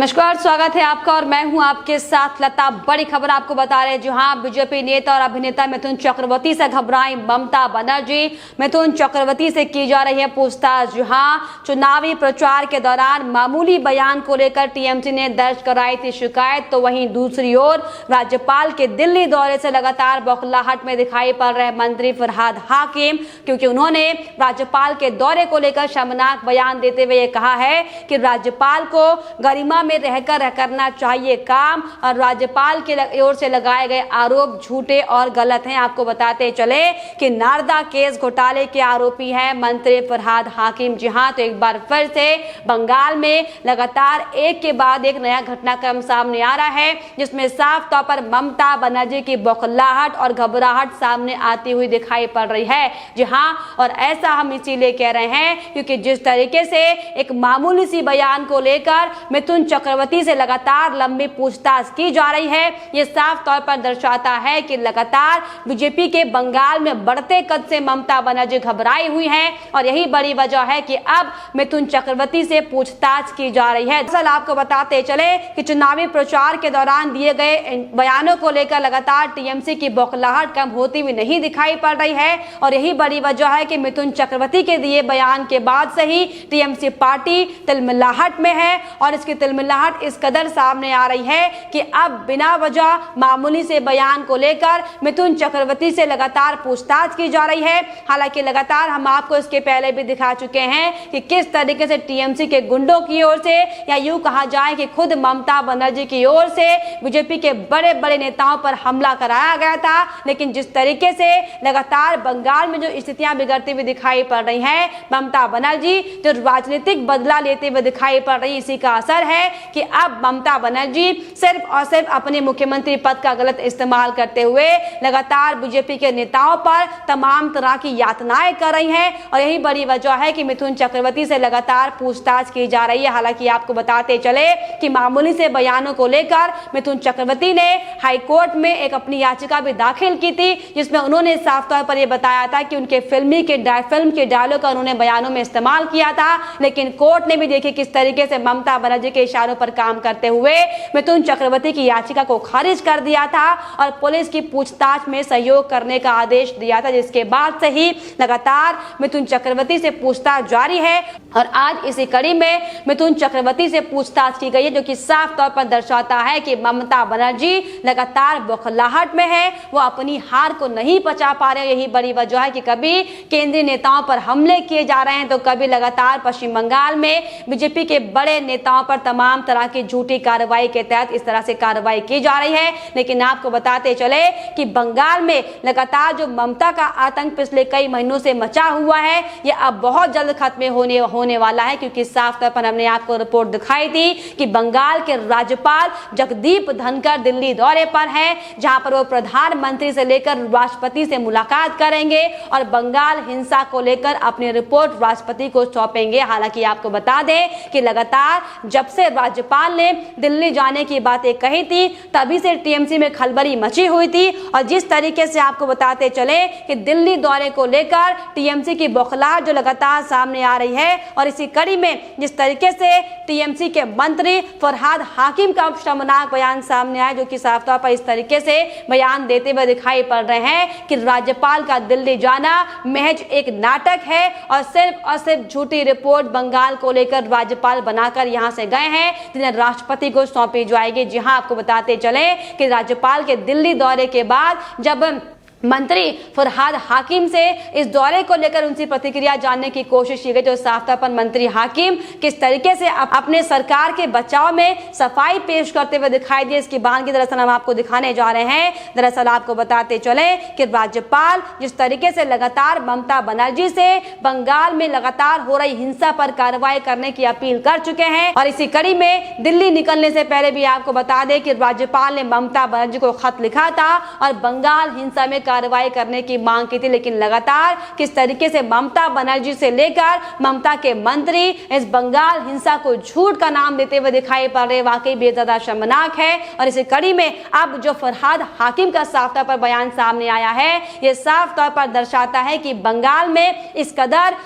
नमस्कार, स्वागत है आपका और मैं हूं आपके साथ लता। बड़ी खबर आपको बता रहे हैं, जहां बीजेपी नेता और अभिनेता मिथुन चक्रवर्ती से घबराई ममता बनर्जी। मिथुन चक्रवर्ती से की जा रही है पूछताछ। जहां चुनावी प्रचार के दौरान मामूली बयान को लेकर टीएमसी ने दर्ज कराई थी शिकायत, तो वहीं दूसरी ओर राज्यपाल के दिल्ली दौरे से लगातार बौखलाहट में दिखाई पड़ रहे मंत्री फरहाद हाकिम, क्योंकि उन्होंने राज्यपाल के दौरे को लेकर शर्मनाक बयान देते हुए कहा है कि राज्यपाल को गरिमा में रहकर करना चाहिए काम, और राज्यपाल की ओर से लगाए गए आरोप झूठे और गलत हैं। आपको बताते चले कि नारदा केस घोटाले के आरोपी हैं मंत्री फरहाद हाकिम। जी हां, तो एक बार फिर से बंगाल में लगातार एक के बाद एक नया घटनाक्रम सामने आ रहा है, जिसमें साफ तौर पर ममता बनर्जी की बौखलाहट और घबराहट सामने आती हुई दिखाई पड़ रही है। जी हां, और ऐसा हम इसीलिए कह रहे हैं क्योंकि जिस तरीके से एक मामूली सी बयान को लेकर मिथुन चक्रवर्ती से लगातार लंबी पूछताछ की जा रही है, ये साफ तौर पर दर्शाता है कि लगातार बीजेपी के बंगाल में बढ़ते कद से ममता बनर्जी घबराई हुई हैं, और यही बड़ी वजह है कि अब मिथुन चक्रवर्ती से पूछताछ की जा रही है। दरअसल आपको बताते चले कि चुनावी प्रचार के दौरान दिए गए बयानों को लेकर लगातार टीएमसी की बौखलाहट कम होती हुई नहीं दिखाई पड़ रही है, और यही बड़ी वजह है कि मिथुन चक्रवर्ती के दिए बयान के बाद से ही टीएमसी पार्टी तिलमिलाहट में है, और इसकी तिलमिलाहट इस कदर सामने आ रही है कि अब बिना वजह मामूली से बयान को लेकर मिथुन चक्रवर्ती से लगातार पूछताछ की जा रही है। हालांकि लगातार हम आपको इसके पहले भी दिखा चुके हैं कि किस तरीके से टीएमसी के गुंडों की ओर से, या यूं कहा जाए कि खुद ममता बनर्जी की ओर से बीजेपी के बड़े बड़े नेताओं पर हमला कराया गया था। लेकिन जिस तरीके से लगातार बंगाल में जो स्थितियां बिगड़ती हुई दिखाई पड़ रही हैं, ममता बनर्जी जो राजनीतिक बदला लेते हुए दिखाई पड़ रही, इसी का असर है कि अब ममता बनर्जी सिर्फ और सिर्फ अपने मुख्यमंत्री पद का गलत इस्तेमाल करते हुए लगातार बीजेपी के नेताओं पर तमाम तरह की यातनाएं कर रही हैं, और यही बड़ी वजह है कि मिथुन चक्रवर्ती से लगातार पूछताछ की जा रही है। हालांकि आपको बताते चले कि मामूली से बयानों को लेकर मिथुन चक्रवर्ती ने हाईकोर्ट में एक अपनी याचिका भी दाखिल की थी, जिसमें उन्होंने साफ तौर पर यह बताया था कि उनके फिल्म के डायलॉग का उन्होंने बयानों में इस्तेमाल किया था। लेकिन कोर्ट ने भी देखिए किस तरीके से ममता बनर्जी के इशारों पर काम करते हुए मिथुन चक्रवर्ती की याचिका को खारिज कर दिया था, और पुलिस की पूछताछ में सहयोग करने का आदेश दिया था, जिसके बाद से ही लगातार मिथुन चक्रवर्ती से पूछताछ जारी है। और आज इसी कड़ी में मिथुन चक्रवर्ती से पूछताछ की गई है, जो कि साफ तौर पर दर्शाता है कि ममता बनर्जी लगातार बौखलाहट में है, वो अपनी हार को नहीं पचा पा रहे। यही बड़ी वजह है कि कभी केंद्रीय नेताओं पर हमले किए जा रहे हैं, तो कभी लगातार पश्चिम बंगाल में बीजेपी के बड़े नेताओं पर तमाम तरह की झूठी कार्रवाई के तहत इस तरह से कार्रवाई की जा रही है। लेकिन आपको बताते चले कि बंगाल में लगातार जो ममता का आतंक पिछले कई महीनों से मचा हुआ है, ये अब बहुत जल्द खत्म होने वाला है, क्योंकि साफ तौर पर हमने आपको रिपोर्ट दिखाई थी कि बंगाल के राज्यपाल जगदीप धनखड़ दिल्ली दौरे पर हैं, जहां पर वो प्रधानमंत्री से लेकर राष्ट्रपति से मुलाकात करेंगे और बंगाल हिंसा को लेकर अपनी रिपोर्ट राष्ट्रपति को सौंपेंगे। हालांकि आपको बता दें कि लगातार जब से राज्यपाल ने दिल्ली जाने की बातें कही थी, तभी से टीएमसी में खलबली मची हुई थी, और जिस तरीके से आपको बताते चले कि दिल्ली दौरे को लेकर टीएमसी की बौखलाहट जो लगातार सामने आ रही है, और इसी कड़ी में जिस तरीके से टीएमसी के मंत्री फरहाद हाकिम का शर्मनाक बयान सामने आया, जो कि साफ तौर पर इस तरीके से बयान देते हुए दिखाई पड़ रहे हैं कि राज्यपाल का दिल्ली जाना महज एक नाटक है, और सिर्फ झूठी रिपोर्ट बंगाल को लेकर राज्यपाल बनाकर यहां से गए हैं, जिन्हें राष्ट्रपति को सौंपी जाएगी। जी हां, आपको बताते चले कि राज्यपाल के दिल्ली दौरे के बाद जब मंत्री फरहाद हाकिम से इस दौरे को लेकर उनकी प्रतिक्रिया जानने की कोशिश की गई, तो साफ तौर पर मंत्री हाकिम किस तरीके से अपने सरकार के बचाव में सफाई पेश करते हुए दिखाई दिए, इसकी बानगी दरअसल हम आपको दिखाने जा रहे हैं। दरअसल आपको बताते चले कि राज्यपाल जिस तरीके से लगातार ममता बनर्जी से बंगाल में लगातार हो रही हिंसा पर कार्रवाई करने की अपील कर चुके हैं, और इसी कड़ी में दिल्ली निकलने से पहले भी आपको बता दें कि राज्यपाल ने ममता बनर्जी को खत लिखा था और बंगाल हिंसा में कार्रवाई करने की मांग की थी, लेकिन लगातार किस तरीके से ममता बनर्जी से लेकर ममता के मंत्री इस बंगाल हिंसा को झूठ का नाम देते हुए दिखाई पड़ रहे, वाकई बेहद ज्यादा शर्मनाक है। और इसी कड़ी में अब जो फरहाद हाकिम का साफ तौर पर बयान सामने आया है, यह साफ तौर पर दर्शाता है कि बंगाल में इस कदर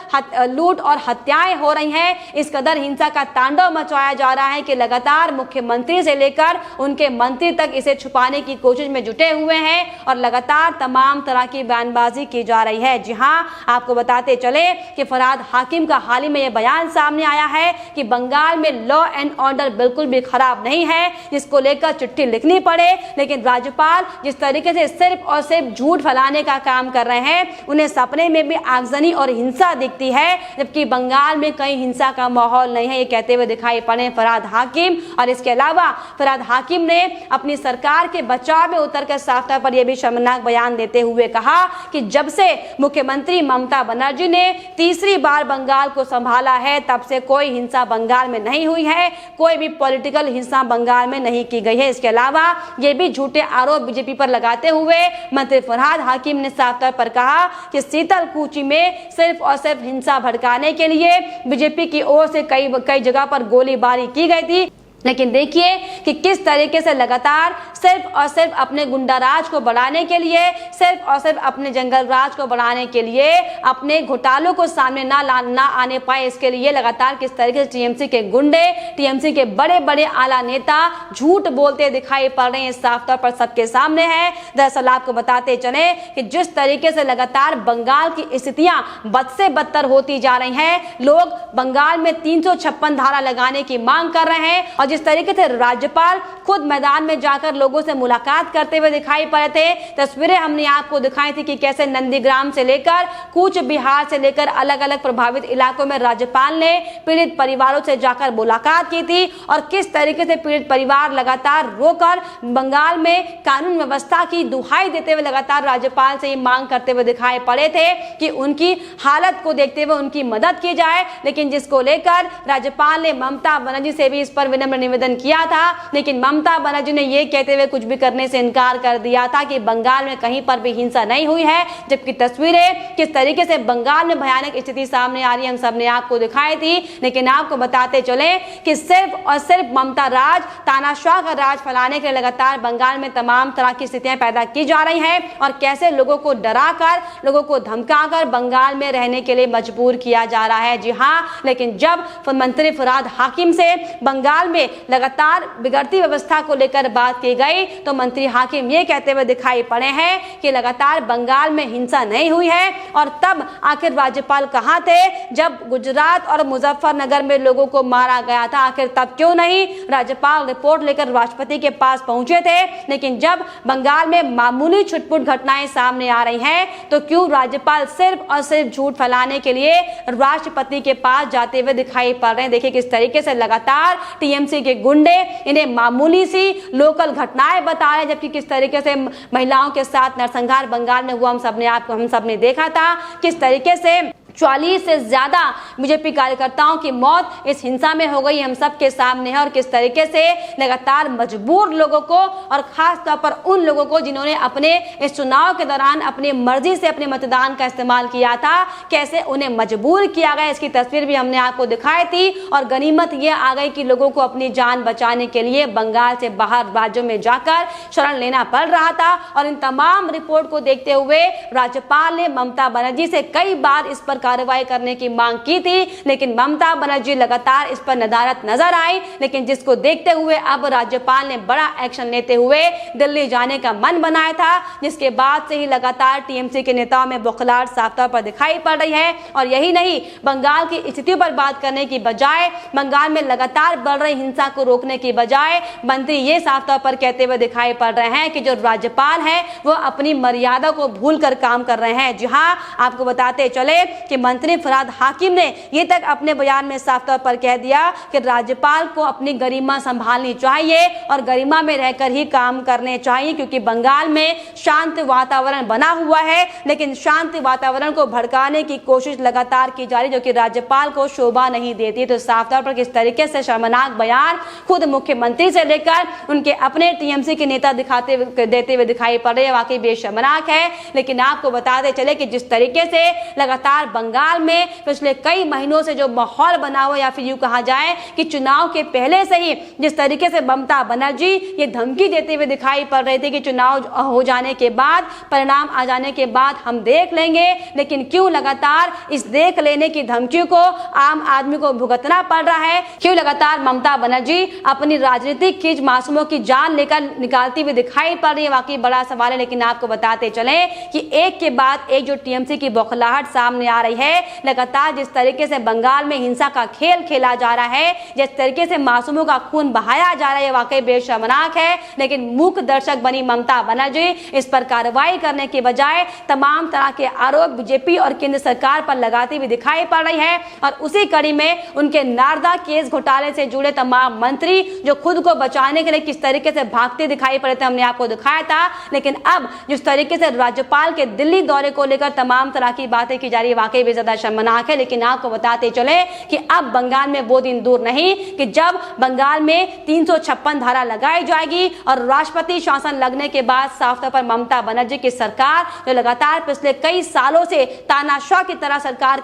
लूट और हत्याएं हो रही हैं, इस कदर हिंसा का तांडव मचाया जा रहा है कि लगातार मुख्यमंत्री से लेकर उनके मंत्री तक इसे छुपाने की कोशिश में जुटे हुए हैं और लगातार तमाम तरह की बयानबाजी की जा रही है। जी हां, आपको बताते चले कि फरहाद हाकिम का हाल ही में यह बयान सामने आया है कि बंगाल में लॉ एंड ऑर्डर बिल्कुल भी खराब नहीं है, जिसको लेकर चिट्ठी लिखनी पड़े, लेकिन राज्यपाल जिस तरीके से सिर्फ और सिर्फ झूठ फैलाने का काम कर रहे हैं, उन्हें सपने में भी आगजनी और हिंसा दिखती है, जबकि बंगाल में कहीं हिंसा का माहौल नहीं है, ये कहते हुए दिखाई पड़े फरहाद हाकिम। और इसके अलावा फरहाद हाकिम ने अपनी सरकार के बचाव में उतरकर साफ तौर पर यह भी शर्मनाक बयान देते हुए कहा कि जब से मुख्यमंत्री ममता बनर्जी ने तीसरी बार बंगाल को संभाला है, तब से कोई हिंसा बंगाल में नहीं हुई है, कोई भी पॉलिटिकल हिंसा बंगाल में नहीं की गई है। इसके अलावा ये भी झूठे आरोप बीजेपी पर लगाते हुए मंत्री फरहाद हाकिम ने साफ तौर पर कहा कि शीतलकुची में सिर्फ और सिर्फ हिंसा भड़काने के लिए बीजेपी की ओर से कई जगह पर गोलीबारी की गई थी, लेकिन देखिए कि किस तरीके से लगातार सिर्फ और सिर्फ अपने गुंडा राज को बढ़ाने के लिए, सिर्फ और सिर्फ अपने जंगल राज को बढ़ाने के लिए, अपने घोटालों को सामने ना आने पाए, इसके लिए लगातार किस तरीके से टीएमसी के गुंडे, टीएमसी के बड़े बड़े आला नेता झूठ बोलते दिखाई पड़ रहे हैं, साफ तौर पर सबके सामने है। दरअसल आपको बताते चले कि जिस तरीके से लगातार बंगाल की स्थितियां बद से बदतर होती जा रही हैं, लोग बंगाल में 356 धारा लगाने की मांग कर रहे हैं और जिस तरीके से राज्यपाल खुद मैदान में जाकर लोगों से मुलाकात करते हुए दिखाई पड़े थे, तस्वीरें हमने आपको दिखाई थी कि कैसे नंदीग्राम से लेकर कूच बिहार से लेकर अलग अलग प्रभावित इलाकों में राज्यपाल ने पीड़ित परिवारों से जाकर मुलाकात की थी और किस तरीके से पीड़ित परिवार लगातार रोकर बंगाल में कानून व्यवस्था की दुहाई देते हुए लगातार राज्यपाल से ये मांग करते हुए दिखाई पड़े थे कि उनकी हालत को देखते हुए उनकी मदद की जाए, लेकिन जिसको लेकर राज्यपाल ने ममता बनर्जी से भी इस पर विनम्र निवेदन किया था, लेकिन ममता बनर्जी ने यह कहते हुए कुछ भी करने से इनकार कर दिया था कि बंगाल में कहीं पर भी हिंसा नहीं हुई है, जबकि तस्वीरें किस तरीके से बंगाल में भयानक स्थिति सामने आ रही है हम सबने आपको दिखाई थी। लेकिन आपको बताते चले कि सिर्फ और सिर्फ ममता राज, तानाशाह का राज फैलाने के लिए लगातार बंगाल में तमाम तरह की स्थितियां पैदा की जा रही हैं और कैसे लोगों को डराकर, लोगों को धमकाकर बंगाल में रहने के लिए मजबूर किया जा रहा है। जी हाँ, लेकिन जब मंत्री फरहाद हाकिम से बंगाल में लगातार बिगड़ती व्यवस्था को लेकर बात की गई तो मंत्री हाकिम ये कहते हुए दिखाई पड़े हैं कि लगातार बंगाल में हिंसा नहीं हुई है और तब आखिर राज्यपाल कहां थे जब गुजरात और मुजफ्फरनगर में लोगों को मारा गया था, आखिर तब क्यों नहीं राज्यपाल रिपोर्ट लेकर राष्ट्रपति के पास पहुंचे थे। लेकिन जब बंगाल में मामूली छुटपुट घटनाएं सामने आ रही हैं तो क्यों राज्यपाल सिर्फ और सिर्फ झूठ फैलाने के लिए राष्ट्रपति के पास जाते हुए दिखाई पड़ रहे हैं। देखिए किस तरीके से लगातार टीएमसी के गुंडे इन्हें मामूली सी लोकल घटनाएं बता रहे हैं, जबकि किस तरीके से महिलाओं के साथ नरसंहार बंगाल में हुआ हम सबने देखा था। किस तरीके से 40 से ज्यादा बीजेपी कार्यकर्ताओं की मौत इस हिंसा में हो गई हम सबके सामने है और किस तरीके से लगातार मजबूर लोगों को और खास तौर पर उन लोगों को जिन्होंने अपने इस चुनाव के दौरान अपनी मर्जी से अपने मतदान का इस्तेमाल किया था, कैसे उन्हें मजबूर किया गया, इसकी तस्वीर भी हमने आपको दिखाई थी। और गनीमत ये आ गई कि लोगों को अपनी जान बचाने के लिए बंगाल से बाहर राज्यों में जाकर शरण लेना पड़ रहा था और इन तमाम रिपोर्ट को देखते हुए राज्यपाल ने ममता बनर्जी से कई बार इस पर कार्रवाई करने की मांग की थी, लेकिन ममता बनर्जी लगातार इस पर नदारत नजर आई। लेकिन जिसको देखते हुए अब राज्यपाल ने बड़ा एक्शन लेते हुए दिल्ली जाने का मन बनाया था, जिसके बाद से ही लगातार टीएमसी के नेताओं में बौखलाहट साफ तौर पर दिखाई पड़ रही है। और यही नहीं, बंगाल की स्थितियों पर बात करने की बजाय, बंगाल में लगातार बढ़ रही हिंसा को रोकने की बजाय मंत्री ये साफ तौर पर कहते हुए दिखाई पड़ रहे हैं कि जो राज्यपाल है वो अपनी मर्यादा को भूल कर काम कर रहे हैं। जी हाँ, आपको बताते चले कि मुख्यमंत्री फरहाद हाकिम ने ये तक अपने बयान में साफ तौर पर कह दिया कि राज्यपाल को अपनी गरिमा संभालनी चाहिए और गरिमा में रहकर ही काम करने चाहिए, क्योंकि बंगाल में शांत वातावरण बना हुआ है, लेकिन शांत वातावरण को भड़काने की कोशिश लगातार की जा रही, जो कि राज्यपाल को शोभा नहीं देती। तो साफ तौर पर किस तरीके से शर्मनाक बयान खुद मुख्यमंत्री से लेकर उनके अपने टीएमसी के नेता देते हुए दिखाई पड़ रहे हैं, वाकई बेशर्मनाक है। लेकिन आपको बताते चले कि जिस तरीके से लगातार बंगाल में पिछले कई महीनों से जो माहौल बना हुआ, या फिर यूं कहा जाए कि चुनाव के पहले से ही जिस तरीके से ममता बनर्जी ये धमकी देते हुए दिखाई पड़ रहे थे कि चुनाव हो जाने के बाद, परिणाम आ जाने के बाद हम देख लेंगे, लेकिन क्यों लगातार इस देख लेने की धमकियों को आम आदमी को भुगतना पड़ रहा है? क्यों लगातार ममता बनर्जी अपनी राजनीतिक खींच मासूमों की जान लेकर निकालती हुई दिखाई पड़ रही है? वाकई बड़ा सवाल है। लेकिन आपको बताते चले कि एक के बाद एक जो टीएमसी की बौखलाहट सामने आ रही है, लगातार जिस तरीके से बंगाल में हिंसा का खेल खेला जा रहा है, जिस तरीके से मासूमों का खून बहाया जा रहा है, वाकई बेशर्मनाक है। लेकिन मूक दर्शक बनी ममता बनर्जी इस पर कार्रवाई करने के बजाय तमाम तरह के आरोप बीजेपी और केंद्र सरकार पर लगाती हुई दिखाई पड़ रही है। और उसी कड़ी में उनके नारदा केस घोटाले से जुड़े तमाम मंत्री जो खुद को बचाने के लिए किस तरीके से भागते दिखाई पड़े थे, हमने आपको दिखाया था। लेकिन अब जिस तरीके से राज्यपाल के दिल्ली दौरे को लेकर तमाम तरह की बातें की जा रही है, वाकई भी ज्यादा शर्मनाक है। लेकिन आपको बताते चले कि अब बंगाल में वो दिन दूर नहीं कि जब बंगाल में 356 धारा लगाई जाएगी और राष्ट्रपति शासन लगने के बाद साफ तौर पर ममता बनर्जी की सरकार जो लगातार पिछले कई सालों से तानाशाह की तरह सरकार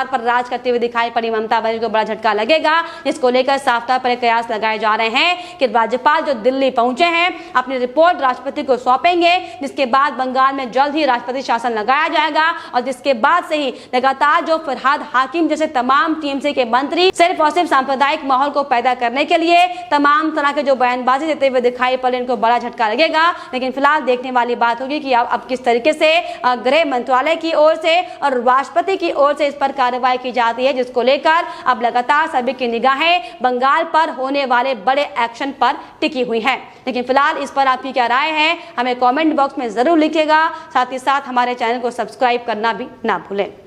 पर राज करते हुए दिखाई पड़ी, ममता बनर्जी को बड़ा झटका लगेगा, जिसको लेकर साफ तौर पर कयास लगाए जा रहे हैं कि राज्यपाल जो दिल्ली पहुंचे हैं अपनी रिपोर्ट राष्ट्रपति को सौंपेंगे, जिसके बाद बंगाल में जल्द ही राष्ट्रपति शासन लगाया जाएगा। और जिसके बाद से ही लगातार जो फरहाद हाकिम जैसे तमाम टीएमसी के मंत्री सिर्फ और सिर्फ सांप्रदायिक माहौल को पैदा करने के लिए तमाम तरह के जो बयानबाजी देते हुए दिखाई पड़े, इनको बड़ा झटका लगेगा। लेकिन फिलहाल देखने वाली बात होगी कि अब किस तरीके से गृह मंत्रालय की ओर से और राष्ट्रपति की ओर से इस पर कार्रवाई की जाती है, जिसको लेकर अब लगातार सभी की निगाहें बंगाल पर होने वाले बड़े एक्शन पर टिकी हुई है। लेकिन फिलहाल इस पर आपकी क्या राय है, हमें कमेंट बॉक्स में जरूर लिखिएगा। साथ ही साथ हमारे चैनल को सब्सक्राइब करना भी ना भूलें।